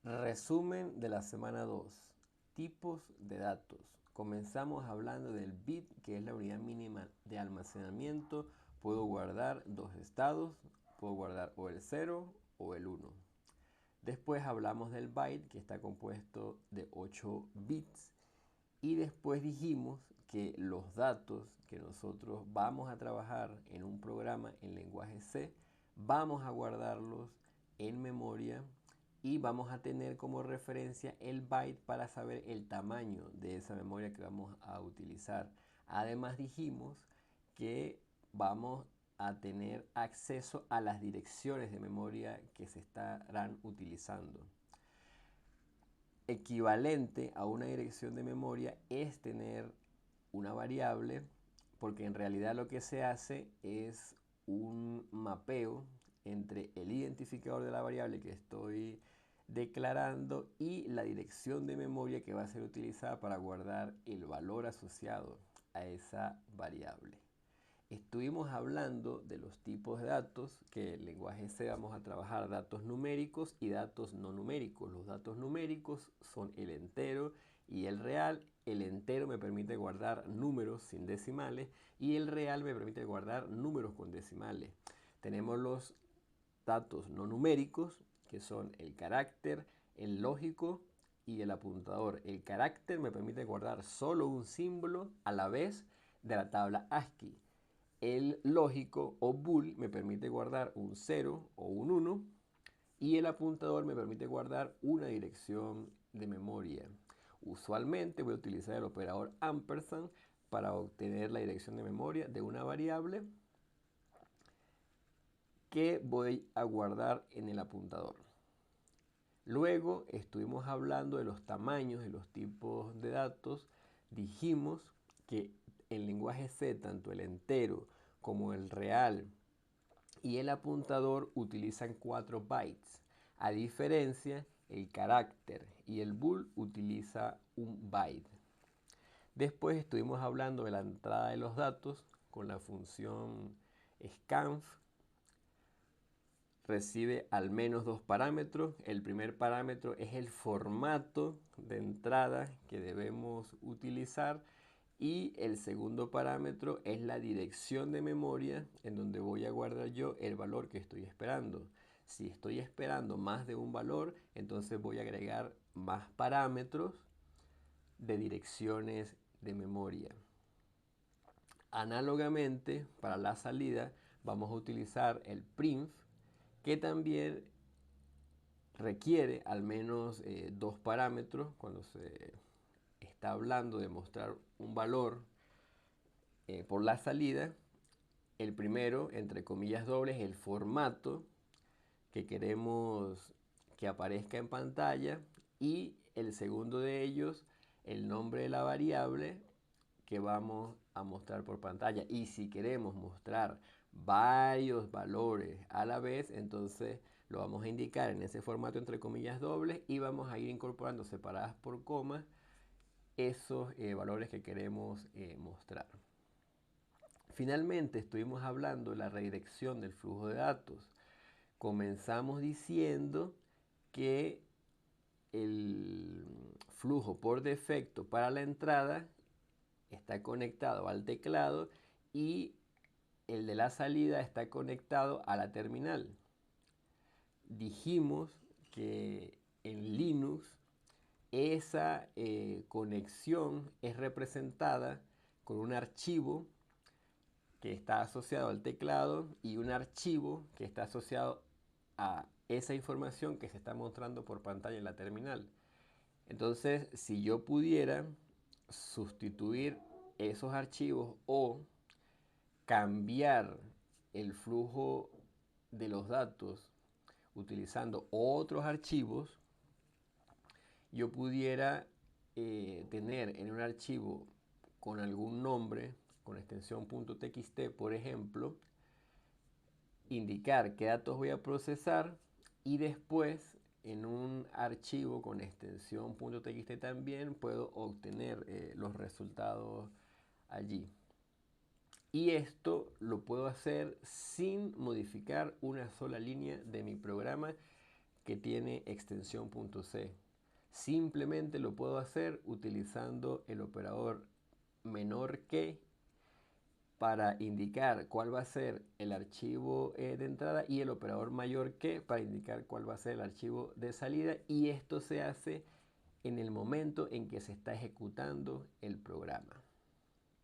Resumen de la semana 2. Tipos de datos. Comenzamos hablando del bit, que es la unidad mínima de almacenamiento. Puedo guardar dos estados, puedo guardar o el 0 o el 1. Después hablamos del byte, que está compuesto de 8 bits. Y después dijimos que los datos que nosotros vamos a trabajar en un programa en lenguaje C, vamos a guardarlos en memoria y vamos a tener como referencia el byte para saber el tamaño de esa memoria que vamos a utilizar. Además dijimos que vamos a tener acceso a las direcciones de memoria que se estarán utilizando. Equivalente a una dirección de memoria es tener una variable, porque en realidad lo que se hace es un mapeo entre el identificador de la variable que estoy declarando y la dirección de memoria que va a ser utilizada para guardar el valor asociado a esa variable. Estuvimos hablando de los tipos de datos, que en el lenguaje C vamos a trabajar datos numéricos y datos no numéricos. Los datos numéricos son el entero y el real. El entero me permite guardar números sin decimales y el real me permite guardar números con decimales. Tenemos los datos no numéricos, que son el carácter, el lógico y el apuntador. El carácter me permite guardar solo un símbolo a la vez de la tabla ASCII. El lógico o bool me permite guardar un 0 o un 1 y el apuntador me permite guardar una dirección de memoria. Usualmente voy a utilizar el operador ampersand para obtener la dirección de memoria de una variable que voy a guardar en el apuntador. Luego estuvimos hablando de los tamaños de los tipos de datos. Dijimos que en lenguaje C tanto el entero como el real y el apuntador utilizan 4 bytes. A diferencia, el carácter y el bool utiliza un byte. Después estuvimos hablando de la entrada de los datos con la función scanf. Recibe al menos dos parámetros. El primer parámetro es el formato de entrada que debemos utilizar y el segundo parámetro es la dirección de memoria en donde voy a guardar yo el valor que estoy esperando. Si estoy esperando más de un valor, entonces voy a agregar más parámetros de direcciones de memoria. Análogamente, para la salida vamos a utilizar el print, que también requiere al menos dos parámetros cuando se está hablando de mostrar un valor por la salida. El primero, entre comillas dobles, es el formato que queremos que aparezca en pantalla y el segundo de ellos, el nombre de la variable que vamos a mostrar por pantalla. Y si queremos mostrar varios valores a la vez, entonces lo vamos a indicar en ese formato entre comillas dobles y vamos a ir incorporando separadas por comas esos valores que queremos mostrar. Finalmente estuvimos hablando de la redirección del flujo de datos. Comenzamos diciendo que el flujo por defecto para la entrada está conectado al teclado y el de la salida está conectado a la terminal. Dijimos que en Linux esa conexión es representada con un archivo que está asociado al teclado y un archivo que está asociado a esa información que se está mostrando por pantalla en la terminal. Entonces, si yo pudiera sustituir esos archivos o cambiar el flujo de los datos utilizando otros archivos, yo pudiera tener en un archivo con algún nombre, con extensión .txt, por ejemplo, indicar qué datos voy a procesar y después en un archivo con extensión .txt también puedo obtener los resultados allí. Y esto lo puedo hacer sin modificar una sola línea de mi programa, que tiene extensión .c. Simplemente lo puedo hacer utilizando el operador menor que para indicar cuál va a ser el archivo de entrada y el operador mayor que para indicar cuál va a ser el archivo de salida, y esto se hace en el momento en que se está ejecutando el programa.